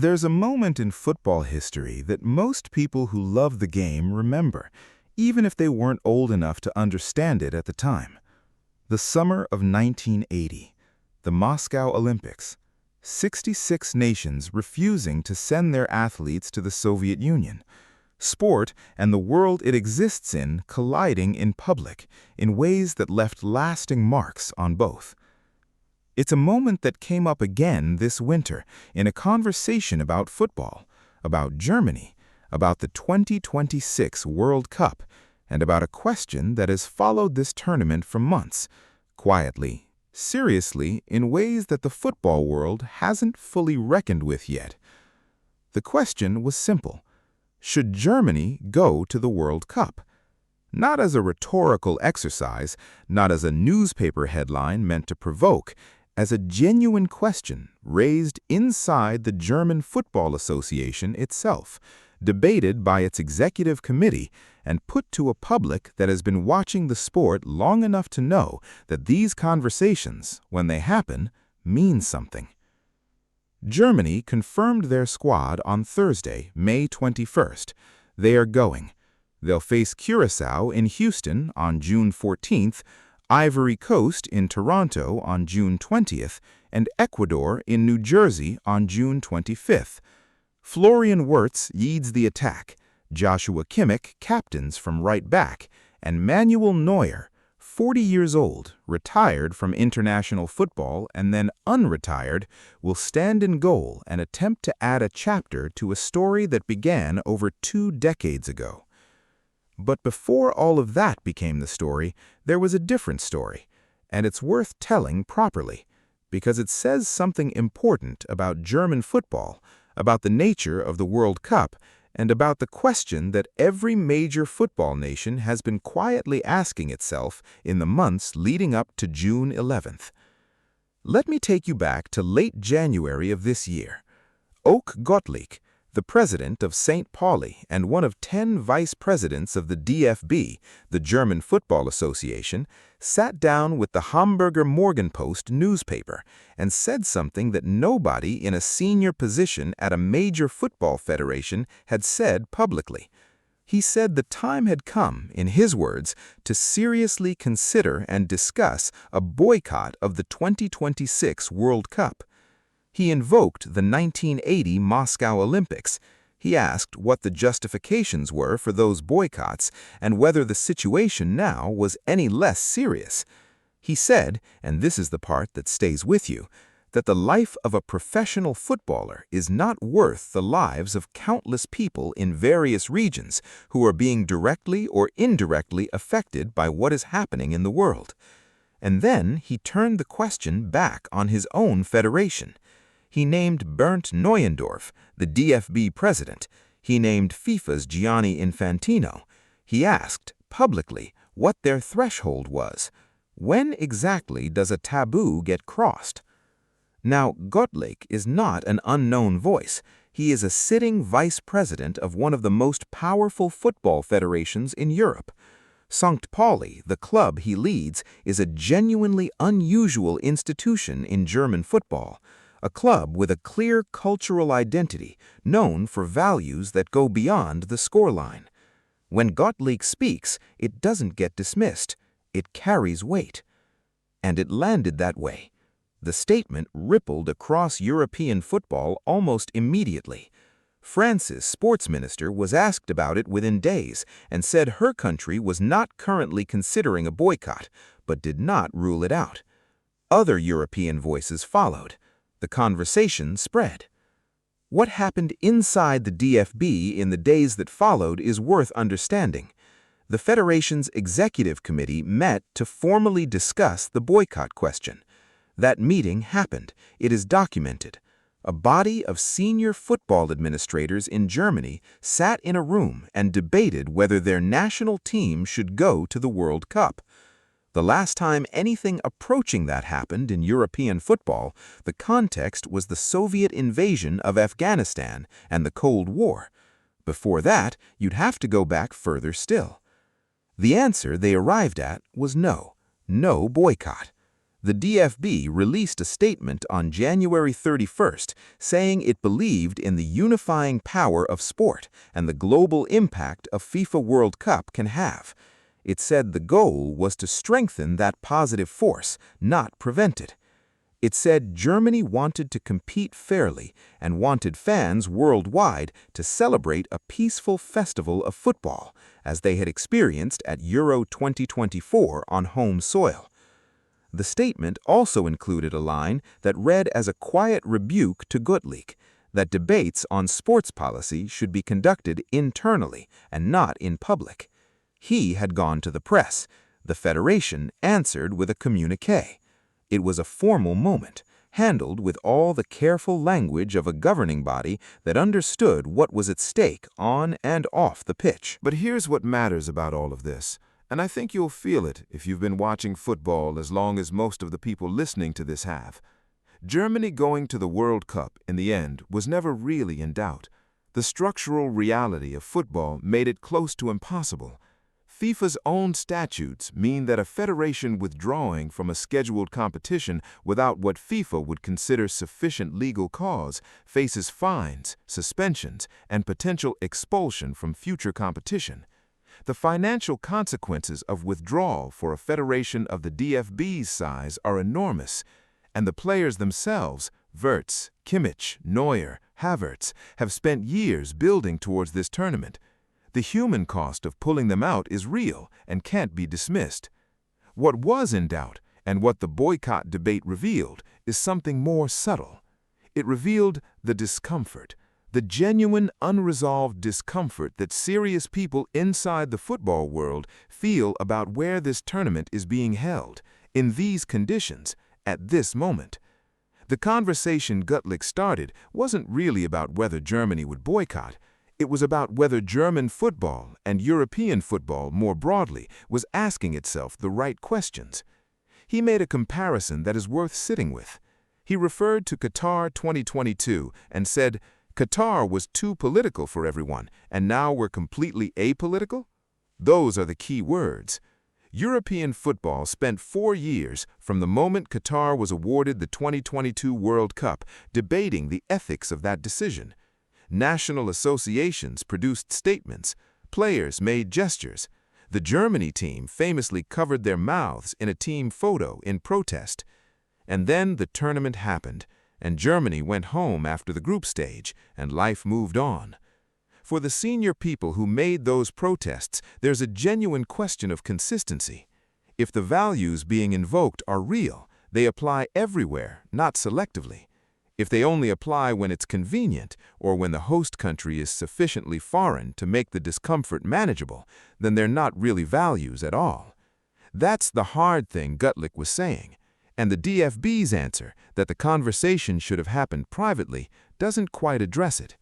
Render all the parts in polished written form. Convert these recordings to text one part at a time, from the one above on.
There's a moment in football history that most people who love the game remember, even if they weren't old enough to understand it at the time. The summer of 1980, the Moscow Olympics. 66 nations refusing to send their athletes to the Soviet Union. Sport and the world it exists in colliding in public in ways that left lasting marks on both. It's a moment that came up again this winter in a conversation about football, about Germany, about the 2026 World Cup, and about a question that has followed this tournament for months, quietly, seriously, in ways that the football world hasn't fully reckoned with yet. The question was simple. Should Germany go to the World Cup? Not as a rhetorical exercise, not as a newspaper headline meant to provoke, as a genuine question raised inside the German Football Association itself, debated by its executive committee, and put to a public that has been watching the sport long enough to know that these conversations, when they happen, mean something. Germany confirmed their squad on Thursday, May 21st. They are going. They'll face Curaçao in Houston on June 14th, Ivory Coast in Toronto on June 20th, and Ecuador in New Jersey on June 25th. Florian Wirtz leads the attack, Joshua Kimmich captains from right back, and Manuel Neuer, 40 years old, retired from international football and then unretired, will stand in goal and attempt to add a chapter to a story that began over 2 decades ago. But before all of that became the story, there was a different story, and it's worth telling properly, because it says something important about German football, about the nature of the World Cup, and about the question that every major football nation has been quietly asking itself in the months leading up to June 11th. Let me take you back to late January of this year. Oke Gottlieb, the president of St. Pauli and one of 10 vice presidents of the DFB, the German Football Association, sat down with the Hamburger Morgenpost newspaper and said something that nobody in a senior position at a major football federation had said publicly. He said the time had come, in his words, to seriously consider and discuss a boycott of the 2026 World Cup. He invoked the 1980 Moscow Olympics. He asked what the justifications were for those boycotts and whether the situation now was any less serious. He said, and this is the part that stays with you, that the life of a professional footballer is not worth the lives of countless people in various regions who are being directly or indirectly affected by what is happening in the world. And then he turned the question back on his own federation. He named Bernd Neuendorf, the DFB president. He named FIFA's Gianni Infantino. He asked, publicly, what their threshold was. When exactly does a taboo get crossed? Now, Gottlieb is not an unknown voice. He is a sitting vice president of one of the most powerful football federations in Europe. St. Pauli, the club he leads, is a genuinely unusual institution in German football. A club with a clear cultural identity, known for values that go beyond the scoreline. When Gottlieb speaks, it doesn't get dismissed. It carries weight. And it landed that way. The statement rippled across European football almost immediately. France's sports minister was asked about it within days and said her country was not currently considering a boycott, but did not rule it out. Other European voices followed. The conversation spread. What happened inside the DFB in the days that followed is worth understanding. The Federation's executive committee met to formally discuss the boycott question. That meeting happened. It is documented. A body of senior football administrators in Germany sat in a room and debated whether their national team should go to the World Cup. The last time anything approaching that happened in European football, the context was the Soviet invasion of Afghanistan and the Cold War. Before that, you'd have to go back further still. The answer they arrived at was no boycott. The DFB released a statement on January 31st saying it believed in the unifying power of sport and the global impact a FIFA World Cup can have. It said the goal was to strengthen that positive force, not prevent it. It said Germany wanted to compete fairly and wanted fans worldwide to celebrate a peaceful festival of football, as they had experienced at Euro 2024 on home soil. The statement also included a line that read as a quiet rebuke to Guttlich, that debates on sports policy should be conducted internally and not in public. He had gone to the press. The Federation answered with a communiqué. It was a formal moment, handled with all the careful language of a governing body that understood what was at stake on and off the pitch. But here's what matters about all of this, and I think you'll feel it if you've been watching football as long as most of the people listening to this have. Germany going to the World Cup in the end was never really in doubt. The structural reality of football made it close to impossible. FIFA's own statutes mean that a federation withdrawing from a scheduled competition without what FIFA would consider sufficient legal cause faces fines, suspensions, and potential expulsion from future competition. The financial consequences of withdrawal for a federation of the DFB's size are enormous, and the players themselves, Wirtz, Kimmich, Neuer, Havertz, have spent years building towards this tournament. The human cost of pulling them out is real and can't be dismissed. What was in doubt, and what the boycott debate revealed, is something more subtle. It revealed the discomfort, the genuine, unresolved discomfort that serious people inside the football world feel about where this tournament is being held, in these conditions, at this moment. The conversation Guttlich started wasn't really about whether Germany would boycott. It was about whether German football and European football more broadly was asking itself the right questions. He made a comparison that is worth sitting with. He referred to Qatar 2022 and said, Qatar was too political for everyone, and now we're completely apolitical? Those are the key words. European football spent 4 years from the moment Qatar was awarded the 2022 World Cup debating the ethics of that decision. National associations produced statements. Players made gestures. The Germany team famously covered their mouths in a team photo in protest. And then the tournament happened, and Germany went home after the group stage, and life moved on. For the senior people who made those protests, there's a genuine question of consistency. If the values being invoked are real, they apply everywhere, not selectively. If they only apply when it's convenient or when the host country is sufficiently foreign to make the discomfort manageable, then they're not really values at all. That's the hard thing Guttlich was saying, and the DFB's answer that the conversation should have happened privately doesn't quite address it.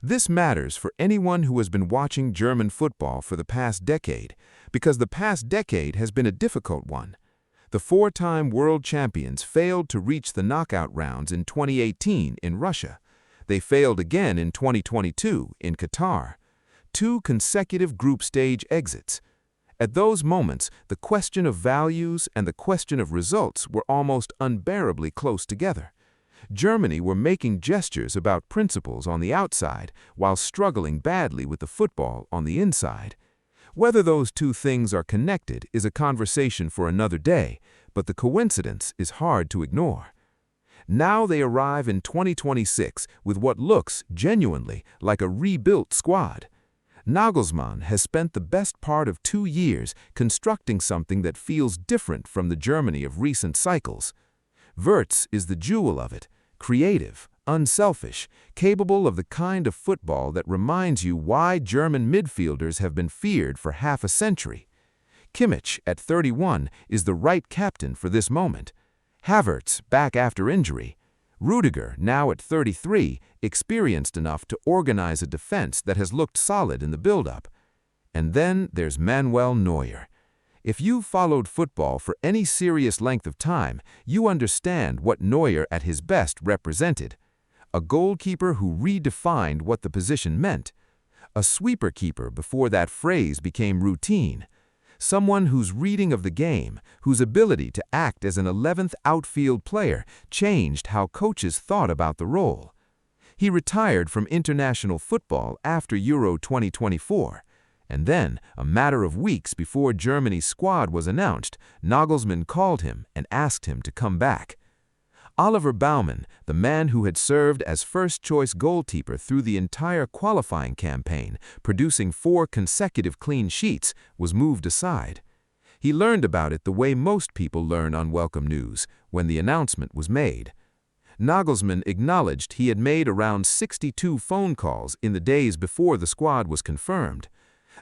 This matters for anyone who has been watching German football for the past decade, because the past decade has been a difficult one. The 4-time world champions failed to reach the knockout rounds in 2018 in Russia. They failed again in 2022 in Qatar. 2 consecutive group stage exits. At those moments, the question of values and the question of results were almost unbearably close together. Germany were making gestures about principles on the outside while struggling badly with the football on the inside. Whether those two things are connected is a conversation for another day, but the coincidence is hard to ignore. Now they arrive in 2026 with what looks genuinely like a rebuilt squad. Nagelsmann has spent the best part of 2 years constructing something that feels different from the Germany of recent cycles. Wirtz is the jewel of it, creative, unselfish, capable of the kind of football that reminds you why German midfielders have been feared for half a century. Kimmich, at 31, is the right captain for this moment. Havertz, back after injury. Rudiger, now at 33, experienced enough to organize a defense that has looked solid in the build-up. And then there's Manuel Neuer. If you've followed football for any serious length of time, you understand what Neuer at his best represented. A goalkeeper who redefined what the position meant. A sweeper keeper before that phrase became routine. someone whose reading of the game, whose ability to act as an 11th outfield player changed how coaches thought about the role. He retired from international football after Euro 2024, and then, a matter of weeks before Germany's squad was announced, Nagelsmann called him and asked him to come back. Oliver Baumann, the man who had served as first-choice goalkeeper through the entire qualifying campaign, producing 4 consecutive clean sheets, was moved aside. He learned about it the way most people learn unwelcome news, when the announcement was made. Nagelsmann acknowledged he had made around 62 phone calls in the days before the squad was confirmed.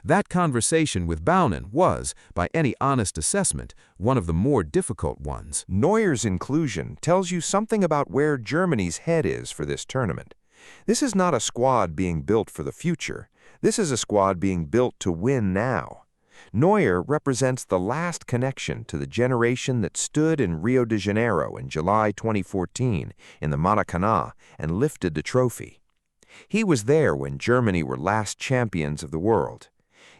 That conversation with Baumann was, by any honest assessment, one of the more difficult ones. Neuer's inclusion tells you something about where Germany's head is for this tournament. This is not a squad being built for the future. This is a squad being built to win now. Neuer represents the last connection to the generation that stood in Rio de Janeiro in July 2014 in the Maracanã and lifted the trophy. He was there when Germany were last champions of the world.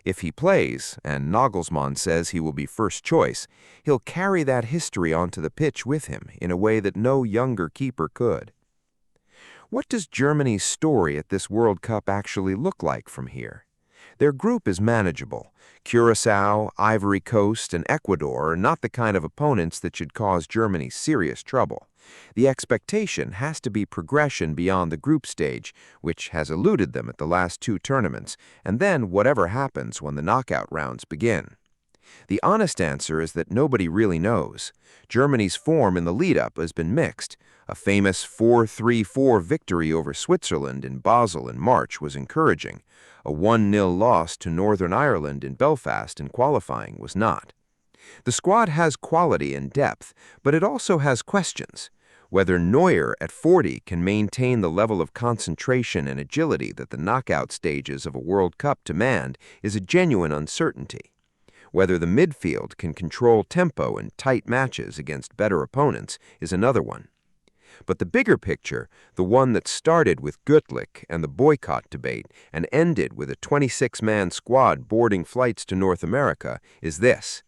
If he plays, and Nagelsmann says he will be first choice, he'll carry that history onto the pitch with him in a way that no younger keeper could. What does Germany's story at this World Cup actually look like from here? Their group is manageable. Curaçao, Ivory Coast, and Ecuador are not the kind of opponents that should cause Germany serious trouble. The expectation has to be progression beyond the group stage, which has eluded them at the last 2 tournaments, and then whatever happens when the knockout rounds begin. The honest answer is that nobody really knows. Germany's form in the lead-up has been mixed. A famous 4-3-4 victory over Switzerland in Basel in March was encouraging. A 1-0 loss to Northern Ireland in Belfast in qualifying was not. The squad has quality and depth, but it also has questions. Whether Neuer at 40 can maintain the level of concentration and agility that the knockout stages of a World Cup demand is a genuine uncertainty. Whether the midfield can control tempo in tight matches against better opponents is another one. But the bigger picture, the one that started with Güttlich and the boycott debate and ended with a 26-man squad boarding flights to North America, is this.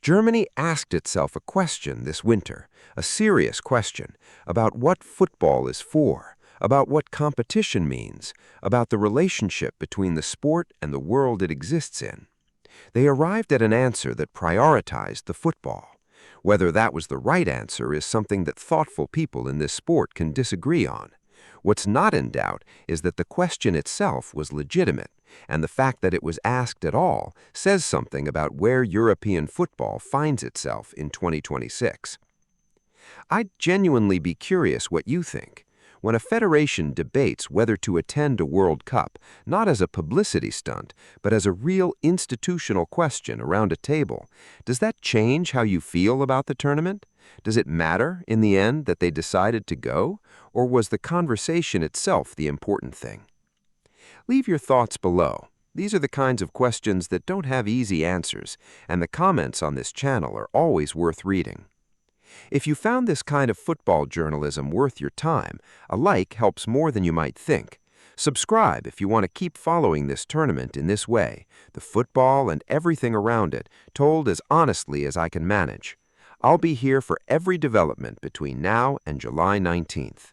Germany asked itself a question this winter, a serious question, about what football is for, about what competition means, about the relationship between the sport and the world it exists in. They arrived at an answer that prioritized the football. Whether that was the right answer is something that thoughtful people in this sport can disagree on. What's not in doubt is that the question itself was legitimate, and the fact that it was asked at all says something about where European football finds itself in 2026. I'd genuinely be curious what you think. When a federation debates whether to attend a World Cup, not as a publicity stunt, but as a real institutional question around a table, does that change how you feel about the tournament? Does it matter, in the end, that they decided to go, or was the conversation itself the important thing? Leave your thoughts below. These are the kinds of questions that don't have easy answers, and the comments on this channel are always worth reading. If you found this kind of football journalism worth your time, a like helps more than you might think. Subscribe if you want to keep following this tournament in this way, the football and everything around it, told as honestly as I can manage. I'll be here for every development between now and July 19th.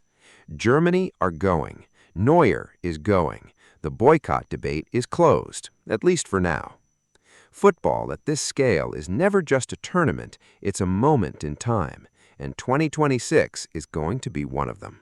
Germany are going. Neuer is going. The boycott debate is closed, at least for now. Football at this scale is never just a tournament, it's a moment in time, and 2026 is going to be one of them.